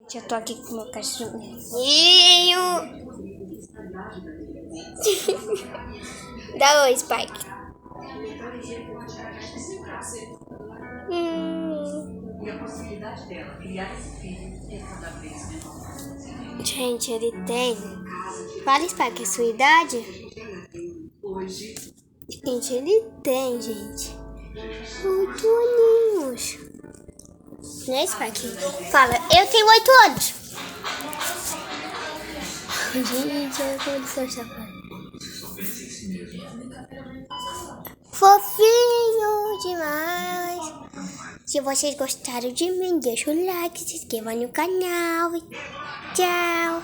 Já tô aqui com o meu cachorrinho. Dá oi, Spike. Gente, ele tem... Fala, Spike, a sua idade? Gente, ele tem, gente, 8 aninhos. Né, Spike? Fala, eu tenho 8 anos. Gente, olha como ele só está falando. Fofinho demais. Se vocês gostaram de mim, deixa o like, se inscreva no canal. Tchau.